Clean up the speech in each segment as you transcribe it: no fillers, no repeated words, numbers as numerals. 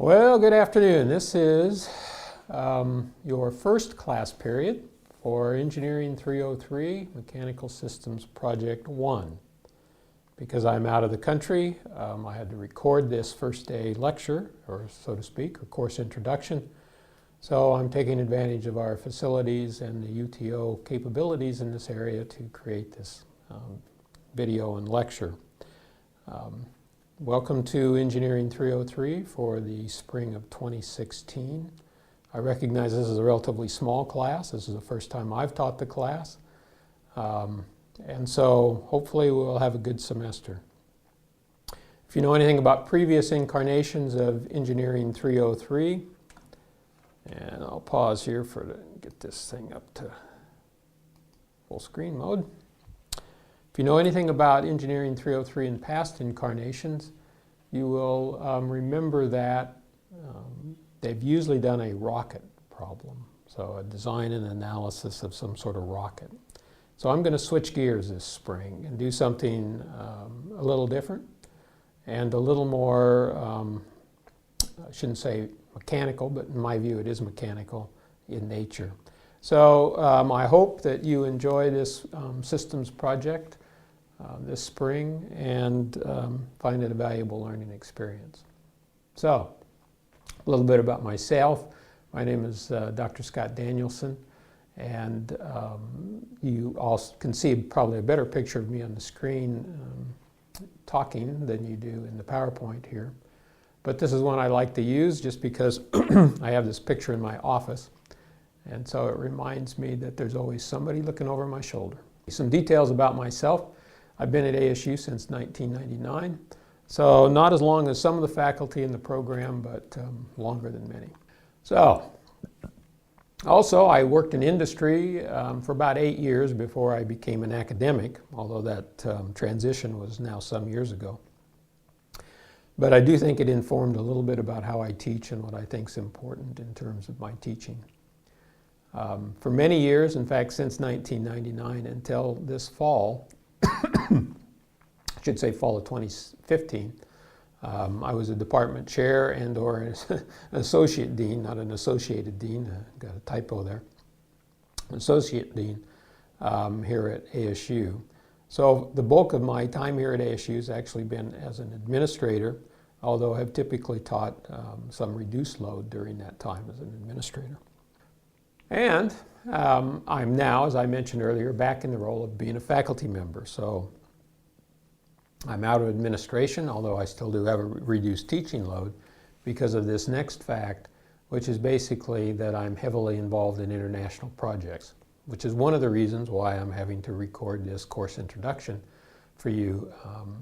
Well, good afternoon. This is your first class period for Engineering 303, Mechanical Systems Project 1. Because I'm out of the country, I had to record this first day lecture, or so to speak, or course introduction. So I'm taking advantage of our facilities and the UTO capabilities in this area to create this video and lecture. Welcome to Engineering 303 for the spring of 2016. I recognize this is a relatively small class. This is the first time I've taught the class. And so hopefully we'll have a good semester. If you know anything about previous incarnations of Engineering 303, and I'll pause here to get this thing up to full screen mode. If you know anything about Engineering 303 in past incarnations, you will remember that they've usually done a rocket problem, so a design and analysis of some sort of rocket. So I'm going to switch gears this spring and do something a little different and a little more, I shouldn't say mechanical, but in my view it is mechanical in nature. So I hope that you enjoy this systems project this spring and find it a valuable learning experience. So, a little bit about myself. My name is Dr. Scott Danielson, and you all can see probably a better picture of me on the screen talking than you do in the PowerPoint here. But this is one I like to use just because I have this picture in my office, and so it reminds me that there's always somebody looking over my shoulder. Some details about myself. I've been at ASU since 1999, so not as long as some of the faculty in the program, but longer than many. So, also I worked in industry for about 8 years before I became an academic, although that transition was now some years ago. But I do think it informed a little bit about how I teach and what I think is important in terms of my teaching. For many years, in fact since 1999 until this fall, I should say fall of 2015, I was a department chair and or an associate dean, not an associated dean, got a typo there, associate dean here at ASU. So the bulk of my time here at ASU has actually been as an administrator, although I have typically taught some reduced load during that time as an administrator. And I'm now, as I mentioned earlier, back in the role of being a faculty member. So I'm out of administration, although I still do have a reduced teaching load because of this next fact, which is basically that I'm heavily involved in international projects, which is one of the reasons why I'm having to record this course introduction for you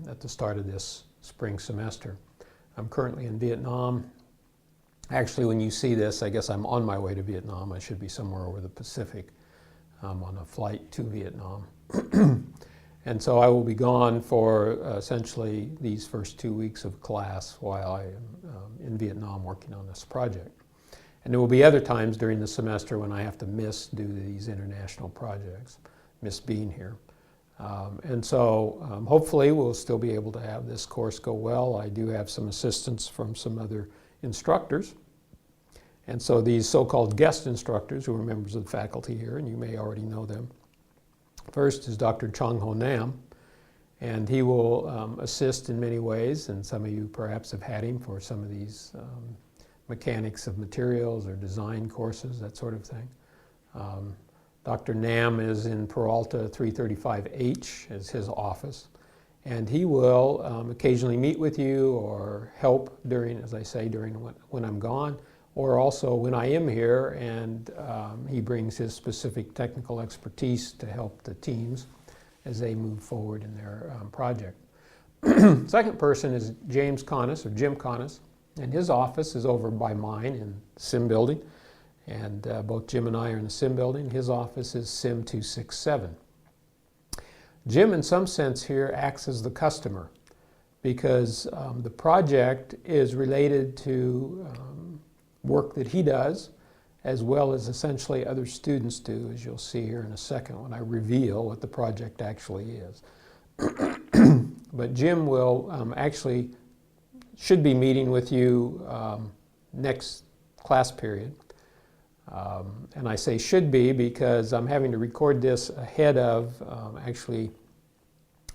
at the start of this spring semester. I'm currently in Vietnam. Actually, when you see this, I guess I'm on my way to Vietnam. I should be somewhere over the Pacific on a flight to Vietnam. And so I will be gone for essentially these first 2 weeks of class while I am in Vietnam working on this project. And there will be other times during the semester when I have to miss due to these international projects, miss being here. And so hopefully we'll still be able to have this course go well. I do have some assistance from some other instructors. And so these so-called guest instructors, who are members of the faculty here, and you may already know them. First is Dr. Chung Ho Nam, and he will assist in many ways, and some of you perhaps have had him for some of these mechanics of materials or design courses, that sort of thing. Dr. Nam is in Peralta 335H, is his office. And he will occasionally meet with you or help during, as I say, during when I'm gone, or also when I am here, and he brings his specific technical expertise to help the teams as they move forward in their project. Second person is James Connis, or Jim Connis, and his office is over by mine in Sim Building, and both Jim and I are in the Sim Building. His office is Sim 267. Jim, in some sense here, acts as the customer because the project is related to work that he does, as well as essentially other students do, as you'll see here in a second when I reveal what the project actually is. But Jim will actually should be meeting with you next class period. And I say should be because I'm having to record this ahead of actually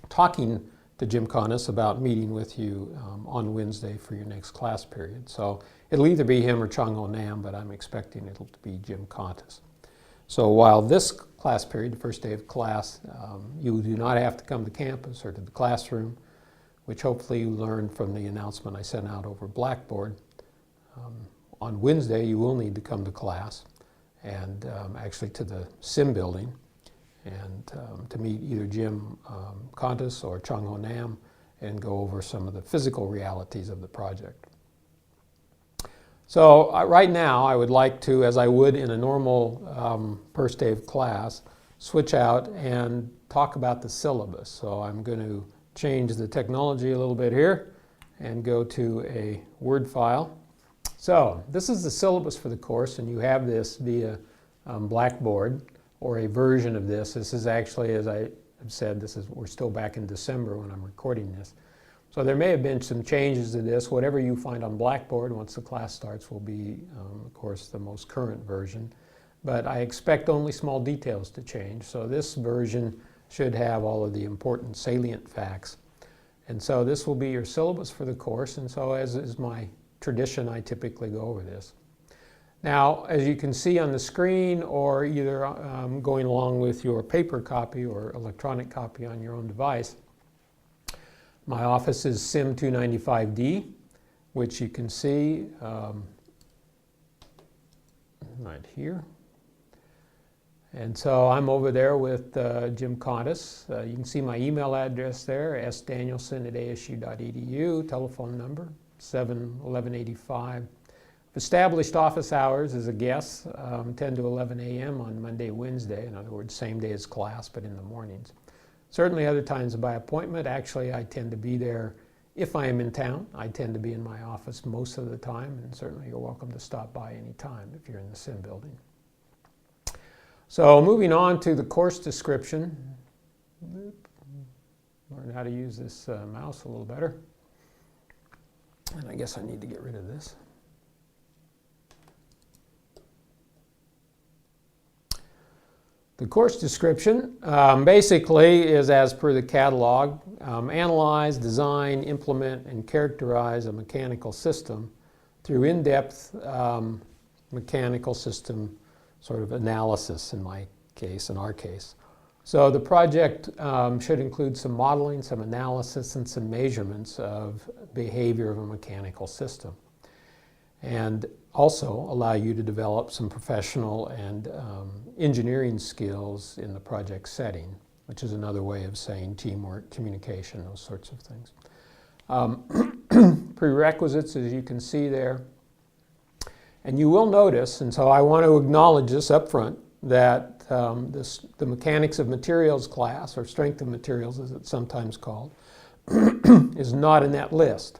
talking to Jim Contis about meeting with you on Wednesday for your next class period. So it'll either be him or Chung-Ho Nam, but I'm expecting it'll be Jim Contis. So while this class period, the first day of class, you do not have to come to campus or to the classroom, which hopefully you learned from the announcement I sent out over Blackboard. On Wednesday, you will need to come to class and actually to the sim building and to meet either Jim Contis or Chung-Ho Nam and go over some of the physical realities of the project. So right now, I would like to, as I would in a normal first day of class, switch out and talk about the syllabus. So I'm going to change the technology a little bit here and go to a Word file. So this is the syllabus for the course, and you have this via Blackboard or a version of this. This is actually, as I have said, we're still back in December when I'm recording this. So there may have been some changes to this. Whatever you find on Blackboard once the class starts will be, of course, the most current version. But I expect only small details to change. So this version should have all of the important salient facts. And so this will be your syllabus for the course. And so as is my tradition, I typically go over this. Now, as you can see on the screen or either going along with your paper copy or electronic copy on your own device, my office is SIM 295D, which you can see right here. And so I'm over there with Jim Contis. You can see my email address there, sdanielson@asu.edu, telephone number 7-1185. Established office hours as a guess, 10 to 11 a.m. on Monday, Wednesday. In other words, same day as class, but in the mornings. Certainly other times by appointment. Actually, I tend to be there if I am in town. I tend to be in my office most of the time, and certainly you're welcome to stop by any time if you're in the sim building. So moving on to the course description. Learn how to use this mouse a little better. And I guess I need to get rid of this. The course description basically is as per the catalog. Analyze, design, implement, and characterize a mechanical system through in-depth mechanical system sort of analysis in my case, in our case. So the project should include some modeling, some analysis, and some measurements of behavior of a mechanical system. And also allow you to develop some professional and engineering skills in the project setting, which is another way of saying teamwork, communication, those sorts of things. Prerequisites, as you can see there. And you will notice, and so I want to acknowledge this up front, that the mechanics of materials class, or strength of materials as it's sometimes called, is not in that list.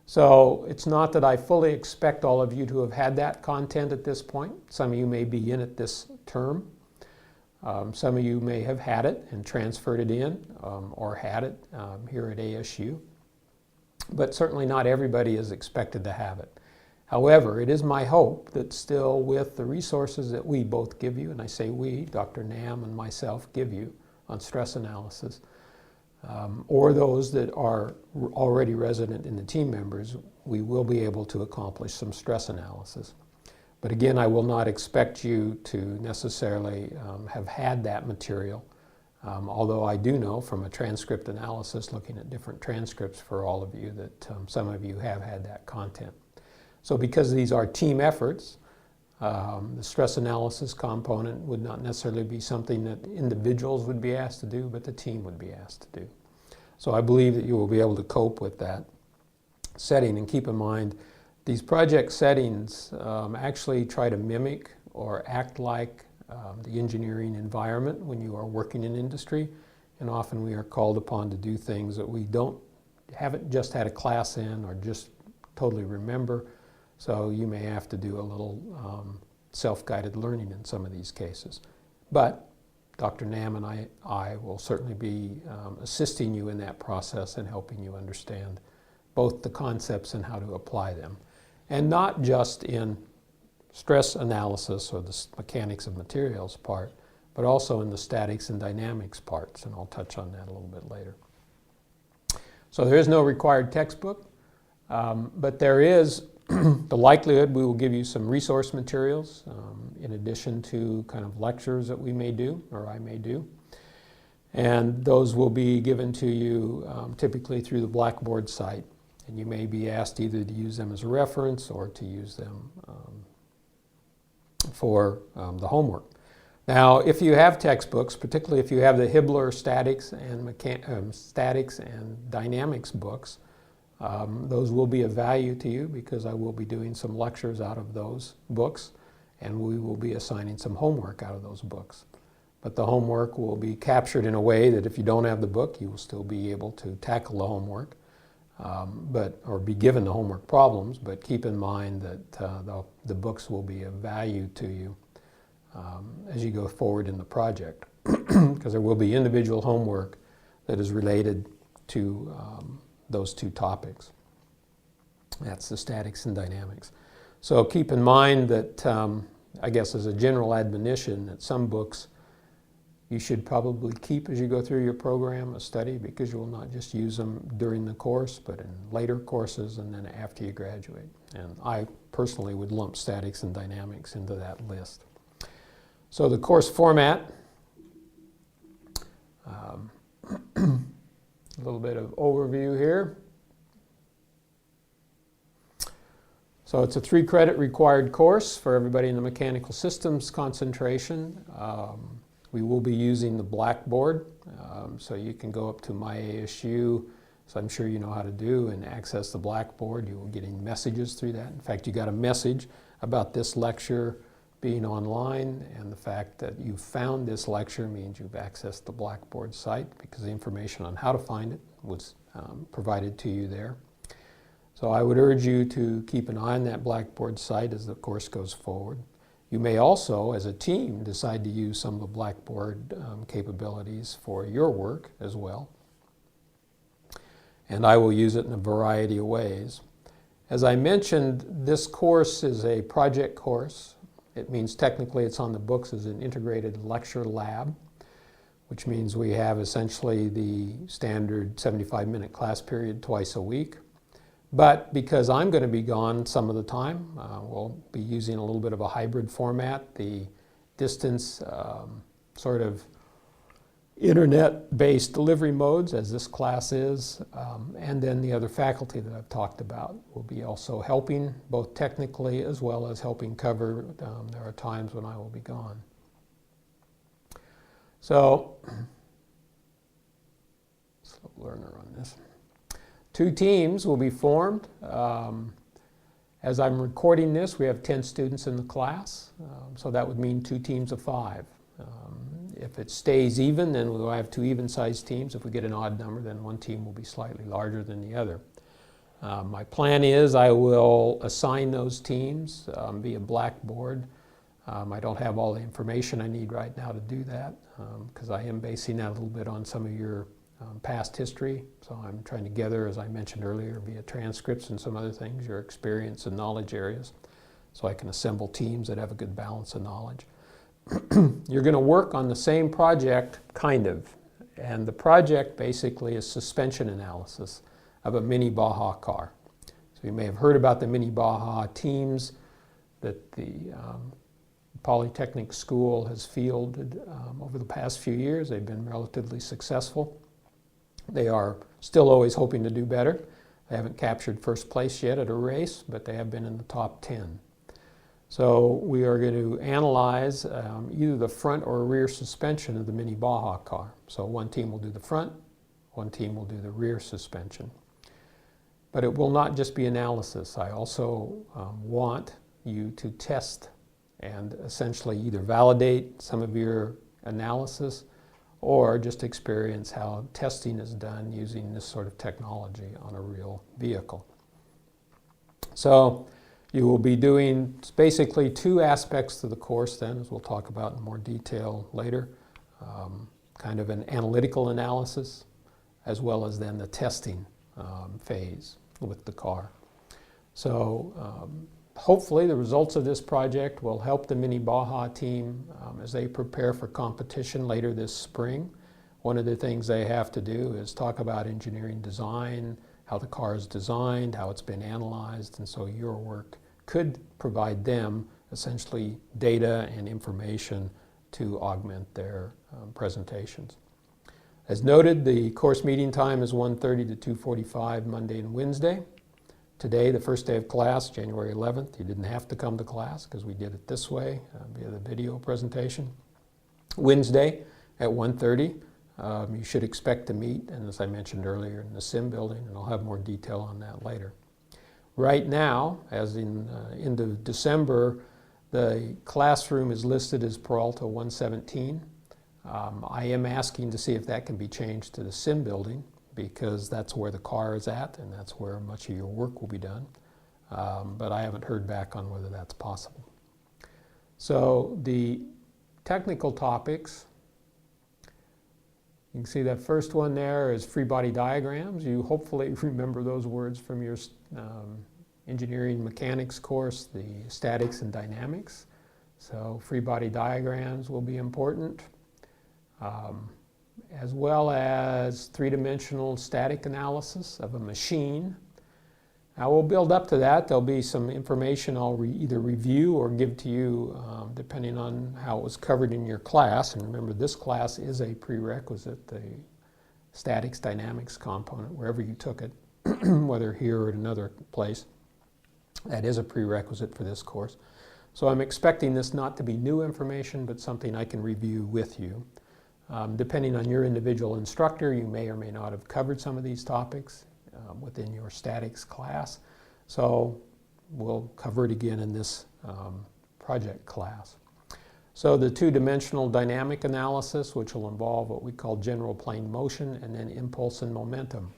So it's not that I fully expect all of you to have had that content at this point. Some of you may be in it this term. Some of you may have had it and transferred it in or had it here at ASU. But certainly not everybody is expected to have it. However, it is my hope that still with the resources that we both give you, and I say we, Dr. Nam and myself give you on stress analysis, or those that are already resident in the team members, we will be able to accomplish some stress analysis. But again, I will not expect you to necessarily have had that material, although I do know from a transcript analysis, looking at different transcripts for all of you, that some of you have had that content. So because these are team efforts, the stress analysis component would not necessarily be something that individuals would be asked to do, but the team would be asked to do. So I believe that you will be able to cope with that setting. And keep in mind, these project settings actually try to mimic or act like the engineering environment when you are working in industry. And often we are called upon to do things that we haven't just had a class in or just totally remember. So you may have to do a little self-guided learning in some of these cases. But Dr. Nam and I will certainly be assisting you in that process and helping you understand both the concepts and how to apply them. and not just in stress analysis or the mechanics of materials part, but also in the statics and dynamics parts, and I'll touch on that a little bit later. So there is no required textbook, but there is the likelihood we will give you some resource materials in addition to kind of lectures that we may do, or I may do. And those will be given to you typically through the Blackboard site. And you may be asked either to use them as a reference or to use them for the homework. Now, if you have textbooks, particularly if you have the Hibbler statics and dynamics books, those will be of value to you because I will be doing some lectures out of those books, and we will be assigning some homework out of those books. But the homework will be captured in a way that if you don't have the book, you will still be able to tackle the homework, or be given the homework problems, but keep in mind that the books will be of value to you as you go forward in the project, because there will be individual homework that is related to those two topics. That's the statics and dynamics. So keep in mind that, I guess as a general admonition, that some books you should probably keep as you go through your program of study, because you will not just use them during the course, but in later courses and then after you graduate. And I personally would lump statics and dynamics into that list. So the course format, a little bit of overview here. So it's a 3-credit required course for everybody in the mechanical systems concentration. We will be using the Blackboard, so you can go up to My ASU, so I'm sure you know how to do, and access the Blackboard. You will be getting messages through that. In fact, you got a message about this lecture being online, and the fact that you found this lecture means you've accessed the Blackboard site, because the information on how to find it was provided to you there. So I would urge you to keep an eye on that Blackboard site as the course goes forward. You may also, as a team, decide to use some of the Blackboard capabilities for your work as well. And I will use it in a variety of ways. As I mentioned, this course is a project course. It means technically it's on the books as an integrated lecture lab, which means we have essentially the standard 75-minute class period twice a week. But because I'm going to be gone some of the time, we'll be using a little bit of a hybrid format, the distance sort of internet-based delivery modes, as this class is, and then the other faculty that I've talked about will be also helping, both technically as well as helping cover. There are times when I will be gone. So, slow learner on this. 2 teams will be formed. As I'm recording this, we have 10 students in the class, so that would mean 2 teams of 5. If it stays even, then we'll have 2 even-sized teams. If we get an odd number, then one team will be slightly larger than the other. My plan is I will assign those teams via Blackboard. I don't have all the information I need right now to do that, because I am basing that a little bit on some of your past history. So I'm trying to gather, as I mentioned earlier, via transcripts and some other things, your experience and knowledge areas, so I can assemble teams that have a good balance of knowledge. You're going to work on the same project, kind of, and the project basically is suspension analysis of a mini Baja car. So you may have heard about the mini Baja teams that the Polytechnic School has fielded over the past few years. They've been relatively successful. They are still always hoping to do better. They haven't captured first place yet at a race, but they have been in the top 10. So we are going to analyze either the front or rear suspension of the mini Baja car. So one team will do the front, one team will do the rear suspension. But it will not just be analysis. I also want you to test and essentially either validate some of your analysis or just experience how testing is done using this sort of technology on a real vehicle. So you will be doing basically 2 aspects to the course then, as we'll talk about in more detail later. Kind of an analytical analysis, as well as then the testing phase with the car. So hopefully the results of this project will help the Mini Baja team as they prepare for competition later this spring. One of the things they have to do is talk about engineering design, how the car is designed, how it's been analyzed, and so your work could provide them essentially data and information to augment their presentations. As noted, the course meeting time is 1:30 to 2:45 Monday and Wednesday. Today, the first day of class, January 11th, you didn't have to come to class because we did it this way via the video presentation. Wednesday at 1:30, you should expect to meet, and as I mentioned earlier, in the Sim building, and I'll have more detail on that later. Right now, as in end of December, the classroom is listed as Peralta 117. I am asking to see if that can be changed to the Sim building because that's where the car is at and that's where much of your work will be done. But I haven't heard back on whether that's possible. So the technical topics, you can see that first one there is free body diagrams. You hopefully remember those words from your engineering mechanics course, the statics and dynamics. So free body diagrams will be important, as well as three-dimensional static analysis of a machine. Now we'll build up to that. There'll be some information I'll either review or give to you depending on how it was covered in your class. And remember, this class is a prerequisite, the statics dynamics component, wherever you took it, whether here or at another place. That is a prerequisite for this course. So I'm expecting this not to be new information, but something I can review with you. Depending on your individual instructor, you may or may not have covered some of these topics within your statics class. So we'll cover it again in this project class. So the two-dimensional dynamic analysis, which will involve what we call general plane motion and then impulse and momentum.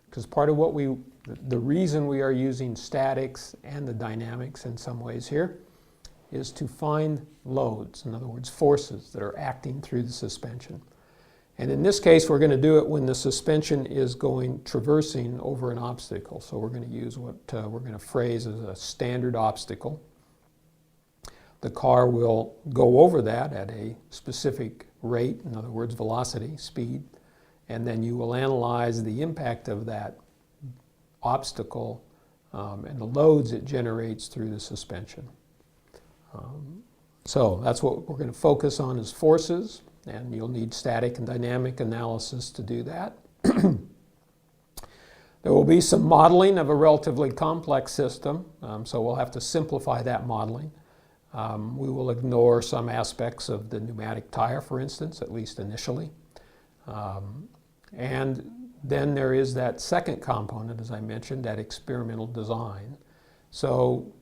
Because part of what the reason we are using statics and the dynamics in some ways here is to find loads, in other words, forces that are acting through the suspension. And in this case, we're going to do it when the suspension is traversing over an obstacle. So we're going to use what we're going to phrase as a standard obstacle. The car will go over that at a specific rate, in other words, velocity, speed, and then you will analyze the impact of that obstacle and the loads it generates through the suspension. So that's what we're going to focus on is forces, and you'll need static and dynamic analysis to do that. There will be some modeling of a relatively complex system, so we'll have to simplify that modeling. We will ignore some aspects of the pneumatic tire, for instance, at least initially. And then there is that second component, as I mentioned, that experimental design. So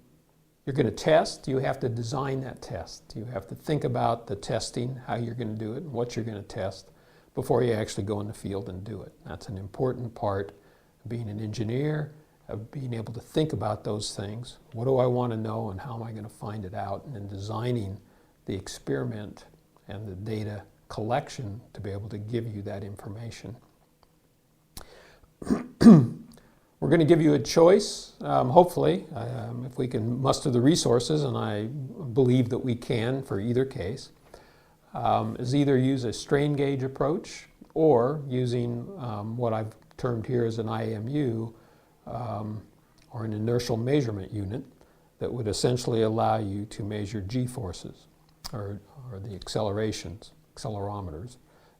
you're going to test, you have to design that test. You have to think about the testing, how you're going to do it, and what you're going to test before you actually go in the field and do it. That's an important part of being an engineer, of being able to think about those things. What do I want to know and how am I going to find it out? And then designing the experiment and the data collection to be able to give you that information. We're going to give you a choice, hopefully, if we can muster the resources, and I believe that we can for either case, is either use a strain gauge approach or using what I've termed here as an IMU or an inertial measurement unit that would essentially allow you to measure G-forces or the accelerations, accelerometers,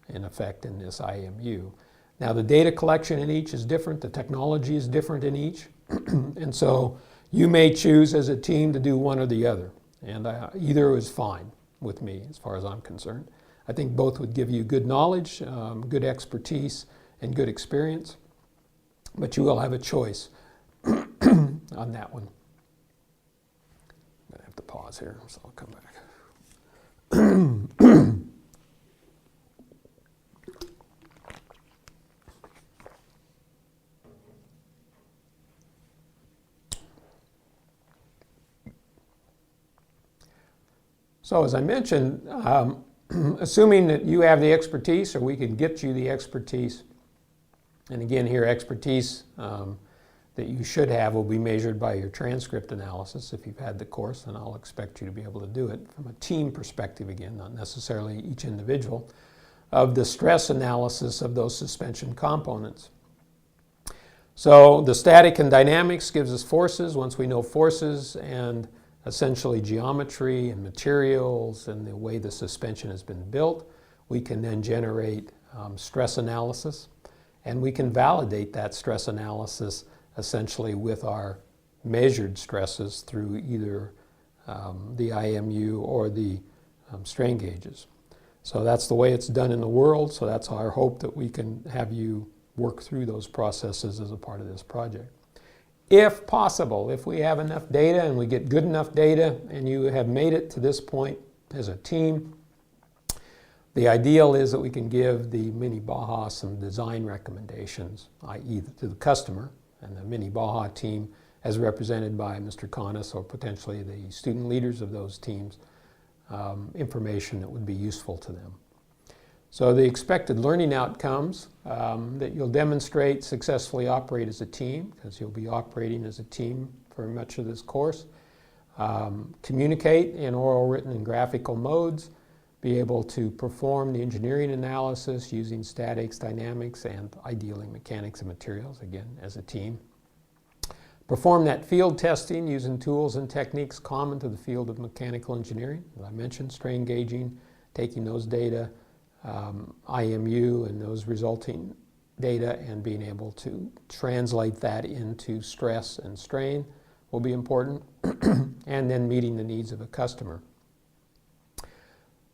in effect in this IMU. Now the data collection in each is different, the technology is different in each, and so you may choose as a team to do one or the other, and either is fine with me as far as I'm concerned. I think both would give you good knowledge, good expertise, and good experience, but you will have a choice on that one. I'm going to have to pause here, so I'll come back. So as I mentioned, assuming that you have the expertise or we can get you the expertise, and again here expertise that you should have will be measured by your transcript analysis. If you've had the course, then I'll expect you to be able to do it from a team perspective again, not necessarily each individual, of the stress analysis of those suspension components. So the static and dynamics gives us forces. Once we know forces and essentially geometry and materials and the way the suspension has been built, we can then generate stress analysis, and we can validate that stress analysis essentially with our measured stresses through either the IMU or the strain gauges. So that's the way it's done in the world, so that's our hope that we can have you work through those processes as a part of this project. If possible, if we have enough data and we get good enough data and you have made it to this point as a team, the ideal is that we can give the Mini Baja some design recommendations, i.e. to the customer and the Mini Baja team as represented by Mr. Conis or potentially the student leaders of those teams, information that would be useful to them. So the expected learning outcomes, that you'll demonstrate successfully operate as a team, because you'll be operating as a team for much of this course. Communicate in oral, written, and graphical modes. Be able to perform the engineering analysis using statics, dynamics, and ideally mechanics and materials, again, as a team. Perform that field testing using tools and techniques common to the field of mechanical engineering. As I mentioned, strain gauging, taking those data, IMU and those resulting data and being able to translate that into stress and strain will be important, and then meeting the needs of a customer.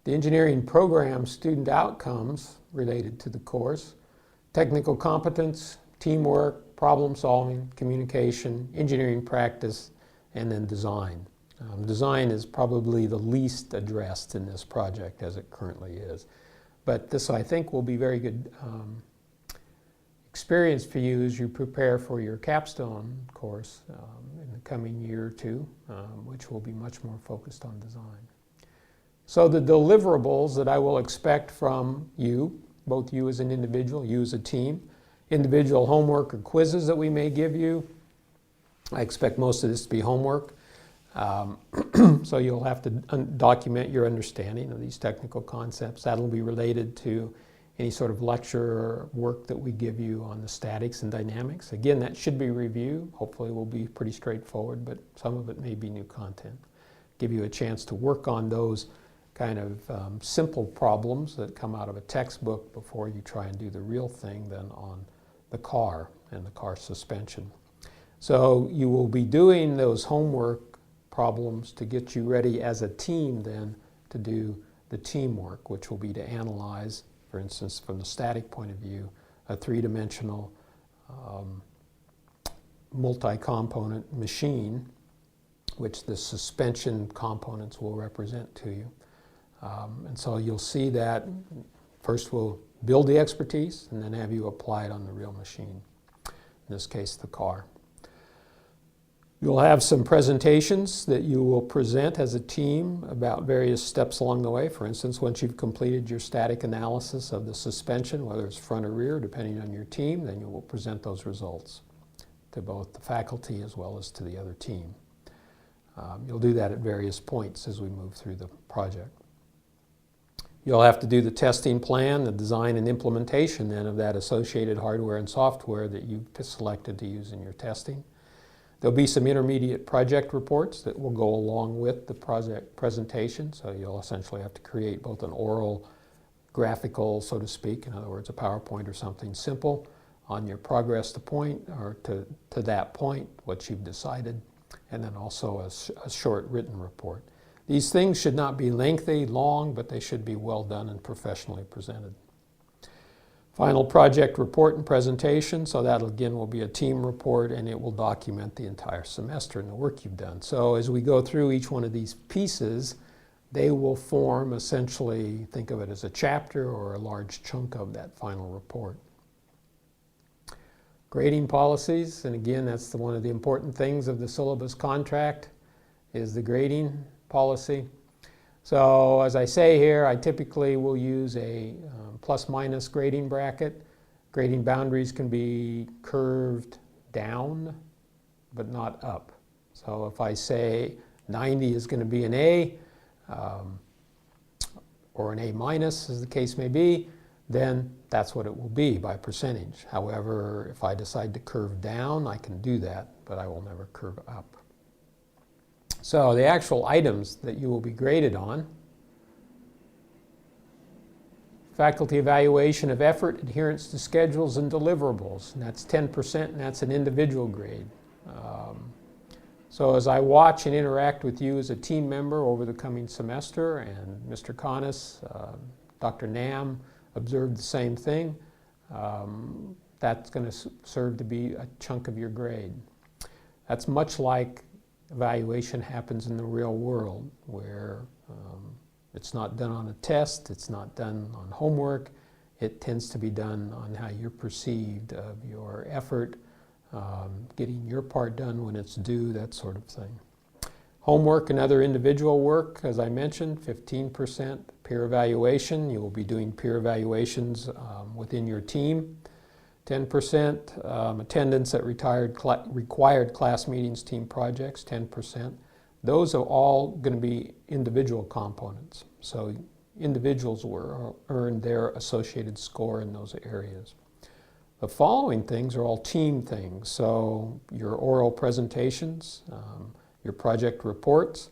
The engineering program student outcomes related to the course: technical competence, teamwork, problem solving, communication, engineering practice, and then design. Design is probably the least addressed in this project as it currently is. But this, I think, will be very good experience for you as you prepare for your capstone course in the coming year or two, which will be much more focused on design. So the deliverables that I will expect from you, both you as an individual, you as a team, individual homework or quizzes that we may give you. I expect most of this to be homework. So you'll have to document your understanding of these technical concepts. That'll be related to any sort of lecture or work that we give you on the statics and dynamics. Again, that should be review. Hopefully it will be pretty straightforward, but some of it may be new content. Give you a chance to work on those kind of simple problems that come out of a textbook before you try and do the real thing then on the car and the car suspension. So you will be doing those homework problems to get you ready as a team then to do the teamwork, which will be to analyze, for instance, from the static point of view, a three-dimensional multi-component machine, which the suspension components will represent to you. And so you'll see that first we'll build the expertise and then have you apply it on the real machine, in this case the car. You'll have some presentations that you will present as a team about various steps along the way. For instance, once you've completed your static analysis of the suspension, whether it's front or rear, depending on your team, then you will present those results to both the faculty as well as to the other team. You'll do that at various points as we move through the project. You'll have to do the testing plan, the design and implementation then of that associated hardware and software that you've selected to use in your testing. There'll be some intermediate project reports that will go along with the project presentation, so you'll essentially have to create both an oral, graphical, so to speak, in other words, a PowerPoint or something simple on your progress to point, or to that point, what you've decided, and then also a short written report. These things should not be lengthy, long, but they should be well done and professionally presented. Final project report and presentation, so that again will be a team report and it will document the entire semester and the work you've done. So as we go through each one of these pieces, they will form essentially, think of it as a chapter or a large chunk of that final report. Grading policies, and again that's one of the important things of the syllabus contract, is the grading policy. So as I say here, I typically will use a plus-minus grading bracket. Grading boundaries can be curved down but not up. So if I say 90 is going to be an A, or an A minus, as the case may be, then that's what it will be by percentage. However, if I decide to curve down, I can do that, but I will never curve up. So the actual items that you will be graded on: faculty evaluation of effort, adherence to schedules, and deliverables. And that's 10%, and that's an individual grade. So as I watch and interact with you as a team member over the coming semester, and Mr. Conness, Dr. Nam observed the same thing, that's going to serve to be a chunk of your grade. That's much like evaluation happens in the real world, where it's not done on a test, it's not done on homework, it tends to be done on how you're perceived of your effort, getting your part done when it's due, that sort of thing. Homework and other individual work, as I mentioned, 15%. Peer evaluation, you will be doing peer evaluations within your team. 10%. Attendance at required class meetings, team projects, 10%. Those are all going to be individual components. So individuals will earn their associated score in those areas. The following things are all team things. So your oral presentations, your project reports,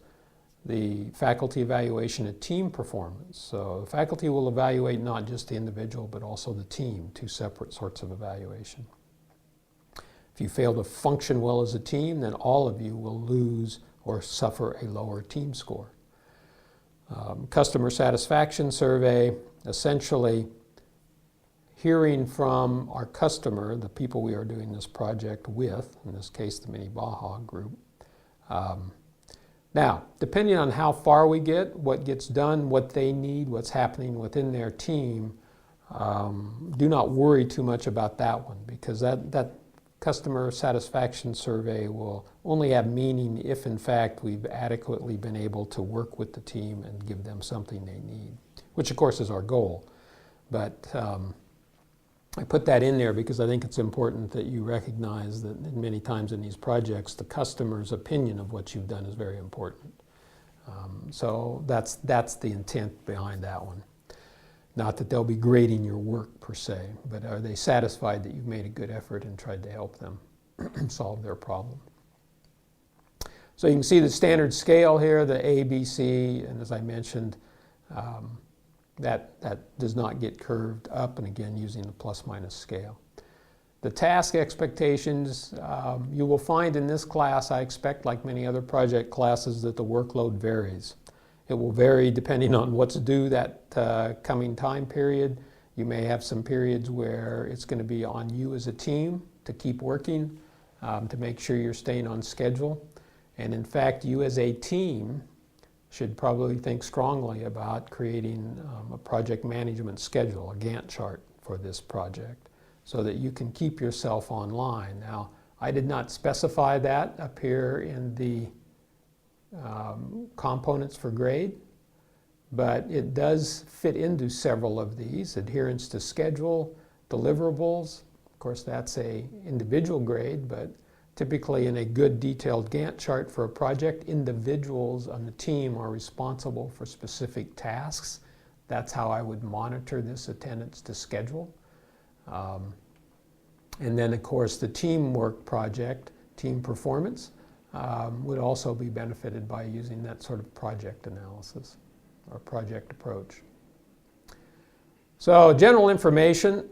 the faculty evaluation of team performance. So the faculty will evaluate not just the individual, but also the team, two separate sorts of evaluation. If you fail to function well as a team, then all of you will lose or suffer a lower team score. Customer satisfaction survey, essentially hearing from our customer, the people we are doing this project with, in this case the Mini Baja group. Now, depending on how far we get, what gets done, what they need, what's happening within their team, do not worry too much about that one, because that customer satisfaction survey will only have meaning if in fact we've adequately been able to work with the team and give them something they need, which of course is our goal. But I put that in there because I think it's important that you recognize that many times in these projects, the customer's opinion of what you've done is very important. So that's the intent behind that one. Not that they'll be grading your work per se, but are they satisfied that you've made a good effort and tried to help them solve their problem? So you can see the standard scale here, the A, B, C, and as I mentioned, that does not get curved up, and again using the plus-minus scale. The task expectations, you will find in this class, I expect like many other project classes, that the workload varies. It will vary depending on what's due that coming time period. You may have some periods where it's going to be on you as a team to keep working, to make sure you're staying on schedule. And in fact, you as a team should probably think strongly about creating a project management schedule, a Gantt chart for this project, so that you can keep yourself online. Now, I did not specify that up here in the components for grade, but it does fit into several of these: adherence to schedule, deliverables. Of course, that's an individual grade, but typically in a good detailed Gantt chart for a project, individuals on the team are responsible for specific tasks. That's how I would monitor this attendance to schedule. And then, of course, the teamwork project, team performance, would also be benefited by using that sort of project analysis or project approach. So general information,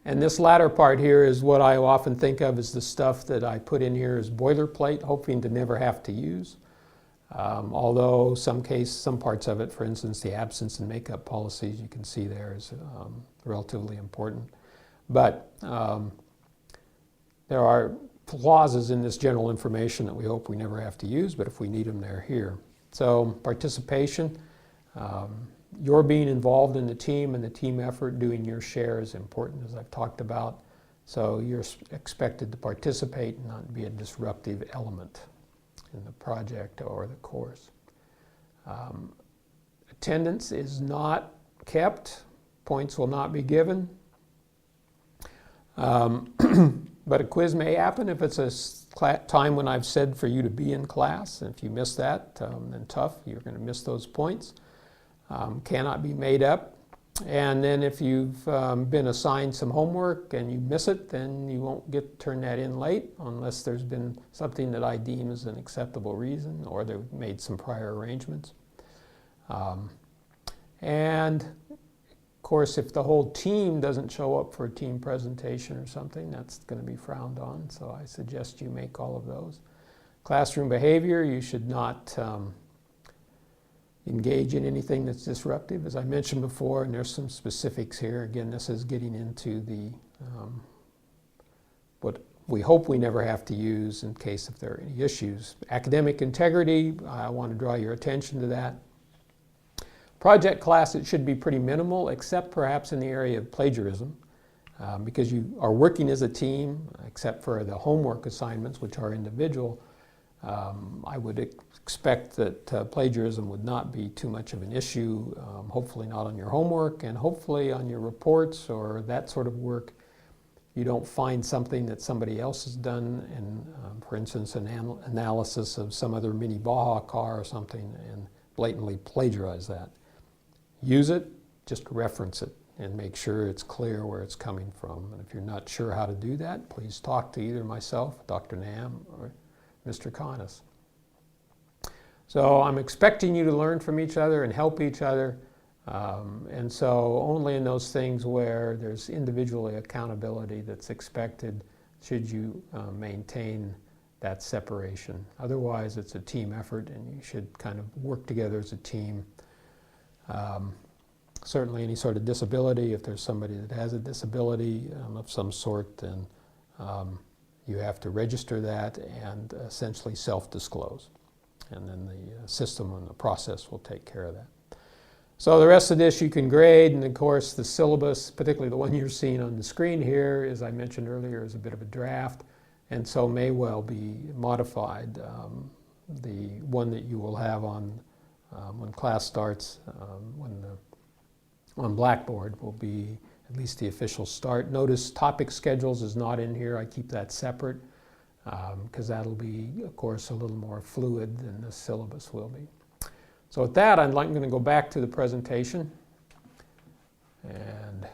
and this latter part here is what I often think of as the stuff that I put in here as boilerplate, hoping to never have to use. Although some parts of it, for instance, the absence and makeup policies, you can see there is relatively important. But there are clauses in this general information that we hope we never have to use, but if we need them, they're here. So participation, your being involved in the team and the team effort, doing your share is important, as I've talked about. So you're expected to participate and not be a disruptive element in the project or the course. Attendance is not kept. Points will not be given. but a quiz may happen if it's a time when I've said for you to be in class. And if you miss that, then tough, you're going to miss those points. Cannot be made up. And then if you've been assigned some homework and you miss it, then you won't get to turn that in late unless there's been something that I deem as an acceptable reason or they've made some prior arrangements. And of course, if the whole team doesn't show up for a team presentation or something, that's going to be frowned on. So I suggest you make all of those. Classroom behavior, you should not engage in anything that's disruptive, as I mentioned before, and there's some specifics here. Again, this is getting into the what we hope we never have to use in case if there are any issues. Academic integrity, I want to draw your attention to that. Project class, it should be pretty minimal, except perhaps in the area of plagiarism, because you are working as a team, except for the homework assignments, which are individual. I would expect that plagiarism would not be too much of an issue, hopefully not on your homework, and hopefully on your reports or that sort of work. You don't find something that somebody else has done, and for instance, an analysis of some other mini Baja car or something, and blatantly plagiarize that. Use it, just reference it, and make sure it's clear where it's coming from. And if you're not sure how to do that, please talk to either myself, Dr. Nam, or Mr. Conness. So I'm expecting you to learn from each other and help each other. And so only in those things where there's individually accountability that's expected should you maintain that separation. Otherwise, it's a team effort and you should kind of work together as a team. Certainly any sort of disability, if there's somebody that has a disability of some sort, then you have to register that and essentially self-disclose. And then the system and the process will take care of that. So the rest of this you can grade, and of course the syllabus, particularly the one you're seeing on the screen here, as I mentioned earlier, is a bit of a draft, and so may well be modified. The one that you will have on when class starts, on Blackboard will be at least the official start. Notice topic schedules is not in here. I keep that separate because that'll be, of course, a little more fluid than the syllabus will be. So with that, I'm going to go back to the presentation. And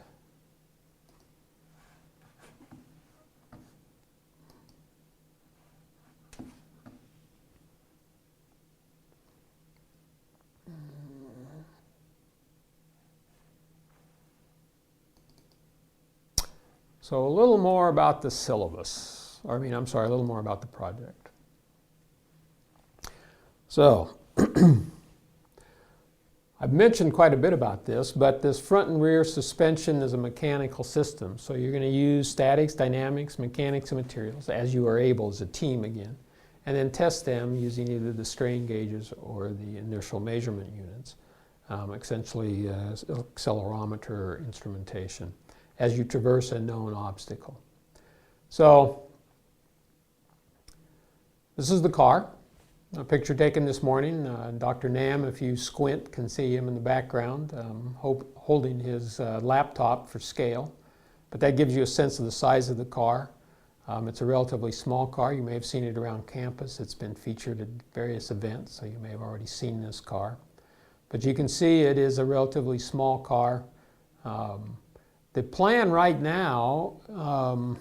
so a little more about the syllabus, or a little more about the project. So I've mentioned quite a bit about this, but this front and rear suspension is a mechanical system. So you're going to use statics, dynamics, mechanics, and materials as you are able as a team again, and then test them using either the strain gauges or the inertial measurement units, essentially accelerometer or instrumentation, as you traverse a known obstacle. So this is the car. A picture taken this morning. Dr. Nam, if you squint, can see him in the background holding his laptop for scale. But that gives you a sense of the size of the car. It's a relatively small car. You may have seen it around campus. It's been featured at various events, so you may have already seen this car. But you can see it is a relatively small car. The plan right now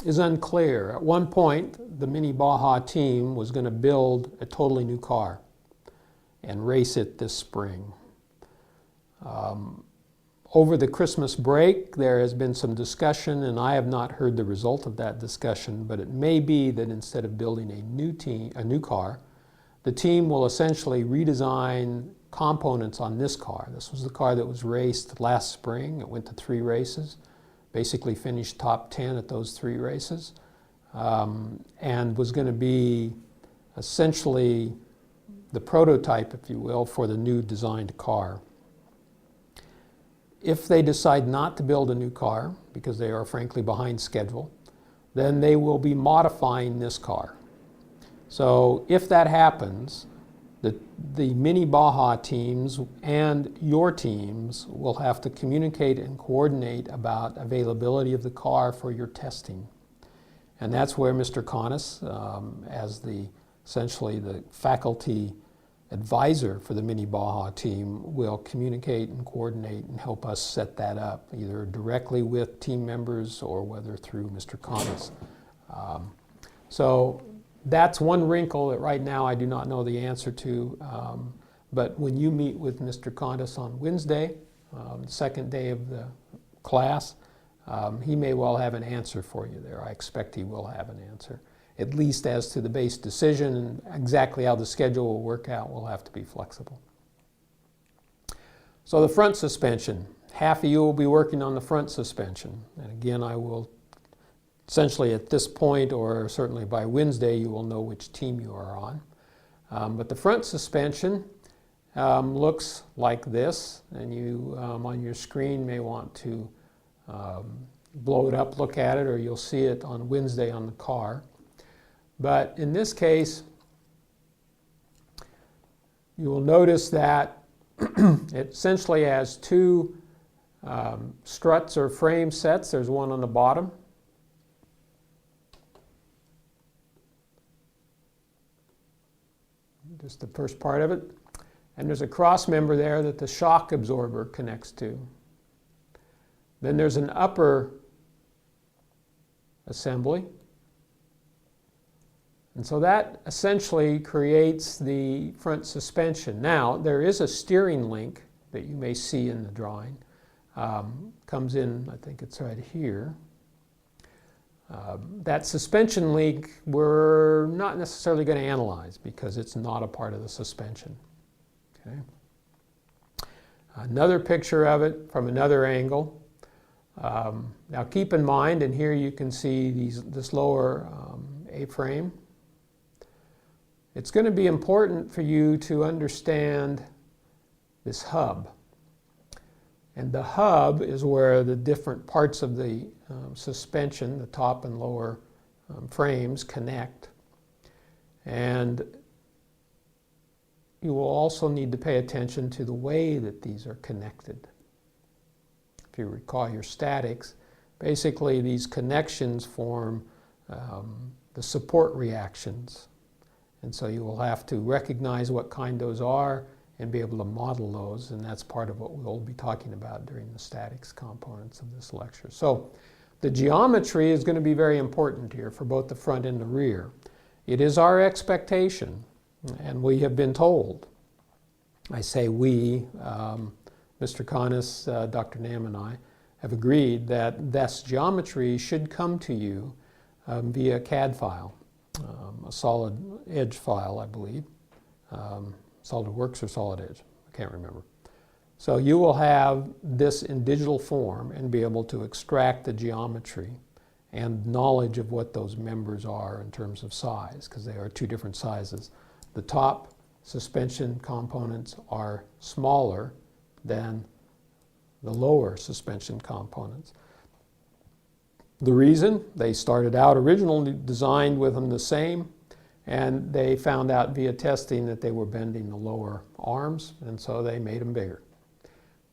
is unclear. At one point, the Mini Baja team was going to build a totally new car and race it this spring. Over the Christmas break, there has been some discussion, and I have not heard the result of that discussion, but it may be that instead of building a new car, the team will essentially redesign components on this car. This was the car that was raced last spring. It went to 3 races. Basically finished top 10 at those 3 races, and was going to be essentially the prototype, if you will, for the new designed car. If they decide not to build a new car, because they are frankly behind schedule, then they will be modifying this car. So if that happens, the Mini Baja teams and your teams will have to communicate and coordinate about availability of the car for your testing. And that's where Mr. Connis, as essentially the faculty advisor for the Mini Baja team, will communicate and coordinate and help us set that up, either directly with team members or whether through Mr. Connis. So that's one wrinkle that right now I do not know the answer to. But when you meet with Mr. Connis on Wednesday, the second day of the class, he may well have an answer for you there. I expect he will have an answer. At least as to the base decision and exactly how the schedule will work out, we'll have to be flexible. So the front suspension. Half of you will be working on the front suspension. And again, I will essentially at this point, or certainly by Wednesday, you will know which team you are on. But the front suspension looks like this, and you on your screen may want to blow it up, look at it, or you'll see it on Wednesday on the car. But in this case, you will notice that it essentially has two struts or frame sets. There's one on the bottom. Just the first part of it. And there's a cross member there that the shock absorber connects to. Then there's an upper assembly. And so that essentially creates the front suspension. Now, there is a steering link that you may see in the drawing. Comes in, I think it's right here. That suspension link we're not necessarily going to analyze because it's not a part of the suspension. Okay. Another picture of it from another angle. Now keep in mind, and here you can see this lower A-frame. It's going to be important for you to understand this hub. And the hub is where the different parts of the suspension, the top and lower frames, connect. And you will also need to pay attention to the way that these are connected. If you recall your statics, basically these connections form the support reactions. And so you will have to recognize what kind those are and be able to model those, and that's part of what we'll be talking about during the statics components of this lecture. So the geometry is going to be very important here for both the front and the rear. It is our expectation, and we have been told, I say we, Mr. Connis, Dr. Nam, and I have agreed that this geometry should come to you via CAD file, a solid edge file, I believe. SolidWorks or Solid Edge, I can't remember. So you will have this in digital form and be able to extract the geometry and knowledge of what those members are in terms of size, because they are two different sizes. The top suspension components are smaller than the lower suspension components. The reason, they started out originally designed with them the same, and they found out via testing that they were bending the lower arms, and so they made them bigger.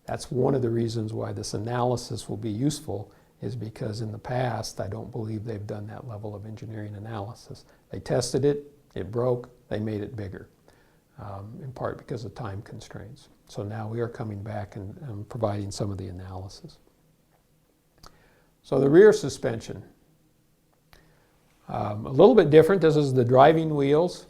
That's one of the reasons why this analysis will be useful, is because in the past, I don't believe they've done that level of engineering analysis. They tested it, it broke, they made it bigger, in part because of time constraints. So now we are coming back and providing some of the analysis. So the rear suspension. A little bit different. This is the driving wheels.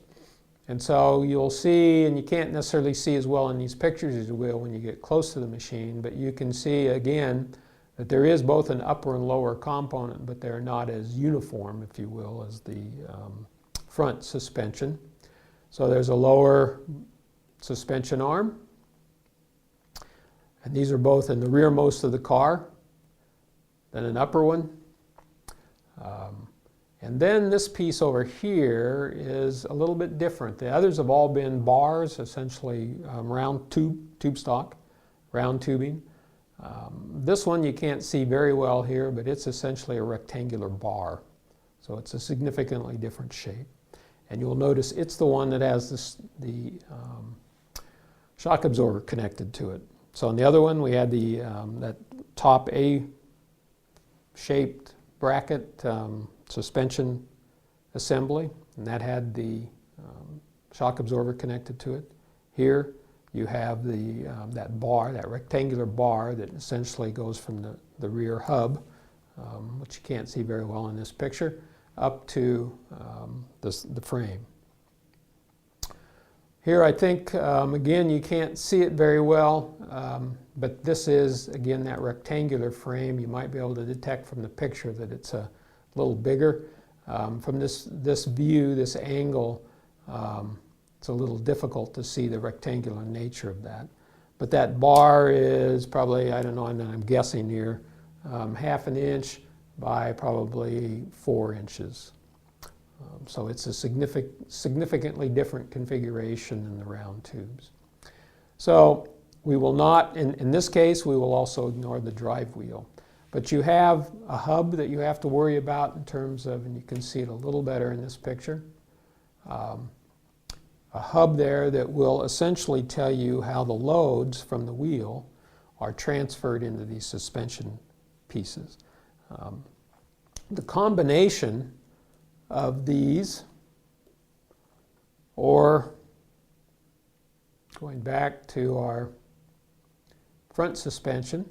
And so you'll see, and you can't necessarily see as well in these pictures as you will when you get close to the machine, but you can see again that there is both an upper and lower component, but they're not as uniform, if you will, as the front suspension. So there's a lower suspension arm, and these are both in the rearmost of the car, then an upper one. And then this piece over here is a little bit different. The others have all been bars, essentially round tube stock, round tubing. This one you can't see very well here, but it's essentially a rectangular bar. So it's a significantly different shape. And you'll notice it's the one that has the shock absorber connected to it. So on the other one we had that top A-shaped bracket, suspension assembly, and that had the shock absorber connected to it. Here you have that bar, that rectangular bar that essentially goes from the rear hub, which you can't see very well in this picture, up to the frame. Here I think, again, you can't see it very well, but this is, again, that rectangular frame. You might be able to detect from the picture that it's a little bigger. From this view, this angle, it's a little difficult to see the rectangular nature of that. But that bar is probably, I don't know, I'm guessing here, ½ an inch by probably 4 inches. So it's a significantly different configuration than the round tubes. So we will not, in this case, we will also ignore the drive wheel. But you have a hub that you have to worry about in terms of, and you can see it a little better in this picture, a hub there that will essentially tell you how the loads from the wheel are transferred into these suspension pieces. The combination of these, or going back to our front suspension,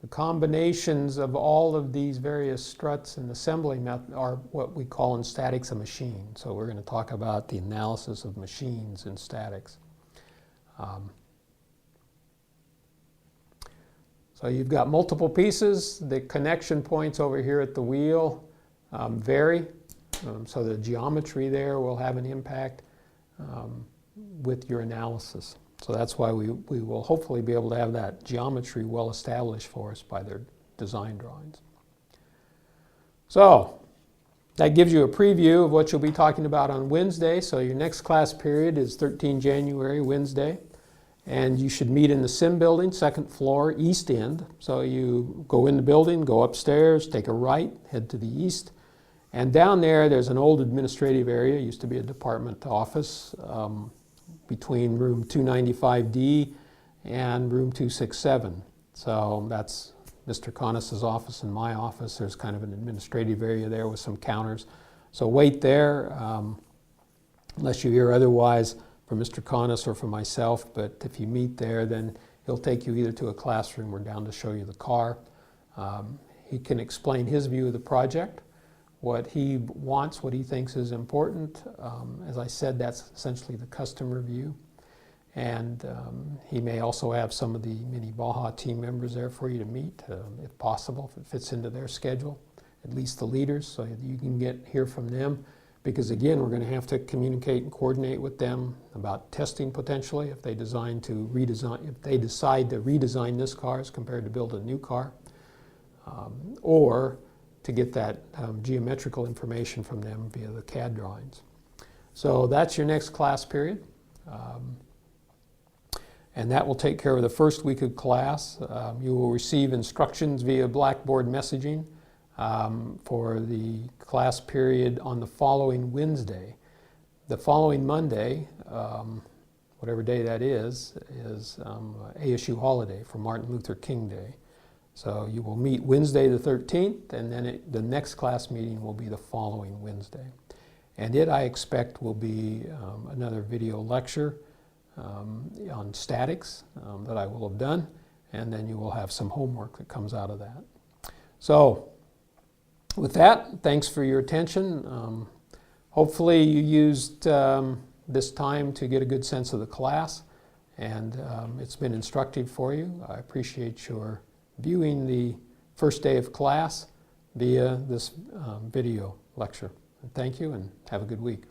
the combinations of all of these various struts and assembly methods are what we call in statics a machine. So we're going to talk about the analysis of machines in statics. So you've got multiple pieces. The connection points over here at the wheel vary. So the geometry there will have an impact with your analysis. So that's why we will hopefully be able to have that geometry well established for us by their design drawings. So that gives you a preview of what you'll be talking about on Wednesday. So your next class period is 13 January, Wednesday. And you should meet in the Sim building, 2nd floor, east end. So you go in the building, go upstairs, take a right, head to the east. And down there's an old administrative area, used to be a department office, between room 295D and room 267. So that's Mr. Connis's office and my office. There's kind of an administrative area there with some counters. So wait there, unless you hear otherwise from Mr. Connis or from myself, but if you meet there, then he'll take you either to a classroom or down to show you the car. He can explain his view of the project, what he wants, what he thinks is important. As I said, that's essentially the customer view. And he may also have some of the mini Baja team members there for you to meet, if possible, if it fits into their schedule, at least the leaders, so you can hear from them. Because again, we're going to have to communicate and coordinate with them about testing potentially if they decide to redesign this car as compared to build a new car, or to get that geometrical information from them via the CAD drawings. So that's your next class period. And that will take care of the first week of class. You will receive instructions via Blackboard messaging for the class period on the following Wednesday. The following Monday, whatever day that is ASU holiday for Martin Luther King Day. So you will meet Wednesday the 13th, and then the next class meeting will be the following Wednesday. And I expect, will be another video lecture on statics that I will have done, and then you will have some homework that comes out of that. So with that, thanks for your attention. Hopefully you used this time to get a good sense of the class, and it's been instructive for you. I appreciate your viewing the first day of class via this video lecture. Thank you, and have a good week.